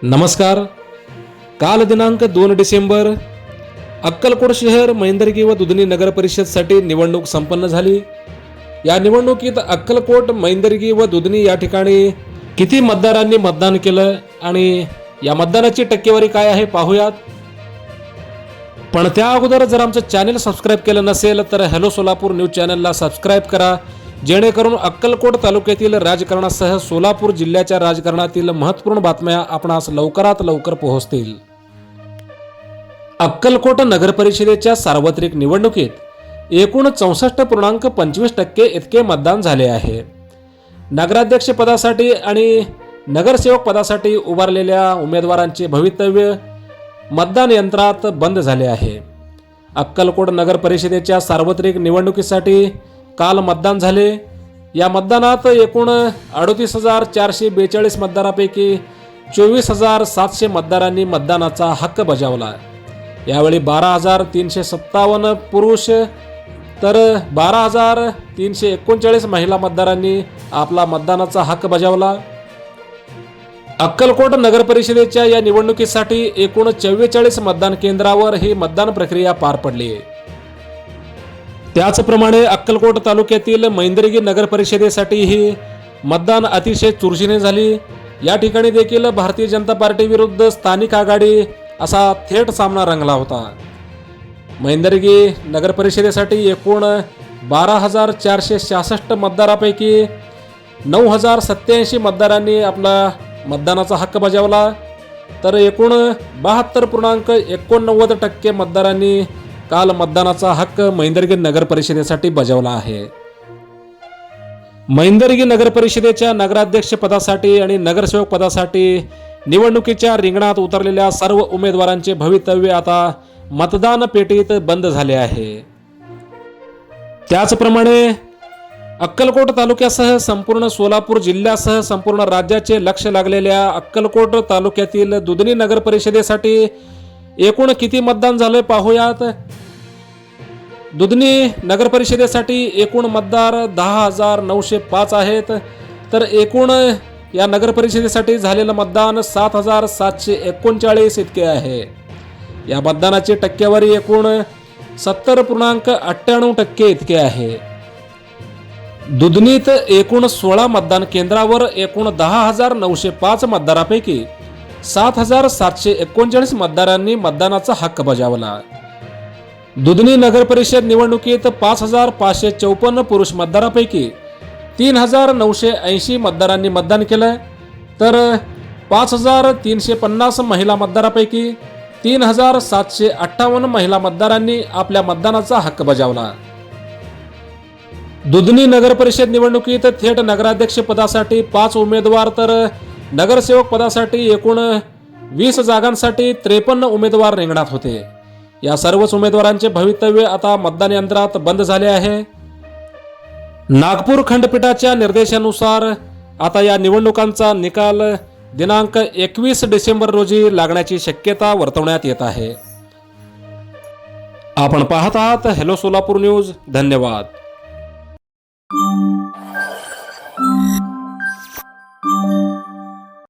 नमस्कार. काल दिनांक 2 डिसेंबर अक्कलकोट शहर मैंदर्गी व दुधनी नगर परिषदसाठी निवडणूक संपन्न झाली. या निवडणुकीत अक्कलकोट, मैंदर्गी व दुधनी या ठिकाणी किती मतदारांनी मतदान केलं आणि या मतदानाची टक्केवारी काय आहे पाहूयात. पण त्या अगोदर जर आमचं चॅनल सबस्क्राईब केलं नसेल तर हॅलो सोलापूर न्यूज चॅनलला सबस्क्राईब करा, जेणेकरून अक्कलकोट तालुक्यातील राजकारणासह सोलापूर जिल्ह्याच्या राजकारणातील महत्त्वपूर्ण बातम्या आपणास लवकरात लवकर पोहोचतील. अक्कलकोट नगर परिषदेच्या सार्वत्रिक निवडणुकीत एकूण 64.25% इतके मतदान झाले आहे. नगराध्यक्ष पदासाठी आणि नगरसेवक पदासाठी उभारलेल्या उमेदवारांचे भवितव्य मतदान यंत्रात बंद झाले आहे. अक्कलकोट नगर परिषदेच्या सार्वत्रिक निवडणुकीसाठी काल मतदान झाले. या मतदानात एकूण 38,442 मतदारांपैकी 24,700 मतदारांनी मतदानाचा हक्क बजावला. यावेळी 12,357 पुरुष तर 12,339 महिला मतदारांनी आपला मतदानाचा हक्क बजावला. अक्कलकोट नगर परिषदेच्या या निवडणुकीसाठी एकूण 44 मतदान केंद्रावर ही मतदान प्रक्रिया पार पडली. त्याचप्रमाणे अक्कलकोट तालुक्यातील मैंदर्गी नगर परिषदेसाठीही मतदान अतिशय चुरशीने झाली. या ठिकाणी देखील भारतीय जनता पार्टी विरुद्ध स्थानिक आघाडी असा थेट सामना रंगला होता. मैंदर्गी नगर परिषदेसाठी एकूण 12,466 मतदारांपैकी 9,087 मतदारांनी आपला मतदानाचा हक्क बजावला, तर एकूण 72.89% मतदारांनी काल मतदानाचा हक्क मैंदर्गी नगर परिषदेसाठी बजावला आहे. मैंदर्गी नगर परिषदेच्या नगराध्यक्ष पदासाठी आणि नगरसेवक पदासाठी निवडणुकीच्या रिंगणात उतरलेल्या सर्व उमेदवारांचे भवितव्य आता मतदान पेटीत बंद झाले आहे. त्याचप्रमाणे अक्कलकोट तालुक्यासह संपूर्ण सोलापूर जिल्ह्यासह संपूर्ण राज्याचे लक्ष लागलेल्या अक्कलकोट तालुक्यातील दुधनी नगर परिषदेसाठी एकूण किती मतदान झाले पाहूयात. दुधनी नगर परिषदेसाठी एकूण मतदार 10,905 आहेत, तर एकूण या नगर परिषदेसाठी झालेलं मतदान 7,739 इतके आहे. या मतदानाची टक्केवारी एकूण 70.98% इतके आहे. दुधनीत एकूण 16 मतदान केंद्रावर एकूण 10,905 मतदारांपैकी 7,739 मतदारांनी मतदानाचा हक्क बजावला. दुधनी नगर परिषद निवडणुकीत 5,554 पुरुष मतदारांपैकी 3,980 मतदारांनी मतदान केलं, तर 5,350 महिला मतदारांपैकी 3,758 महिला मतदारांनी आपल्या मतदानाचा हक्क बजावला. दुधनी नगर परिषद निवडणुकीत थेट नगराध्यक्ष पदासाठी 5 उमेदवार तर नगरसेवक पदासाठी एकूण 20 जागांसाठी 53 उमेदवार रिंगणात होते. या सर्वच उमेदवारांचे भवितव्य आता मतदान यंत्रात बंद झाले आहे. नागपूर खंडपीठाच्या निर्देशानुसार आता या निवडणुकांचा निकाल दिनांक 21 डिसेंबर रोजी लागण्याची शक्यता वर्तवण्यात येत आहे. आपण पाहत आहात हॅलो सोलापूर न्यूज. धन्यवाद.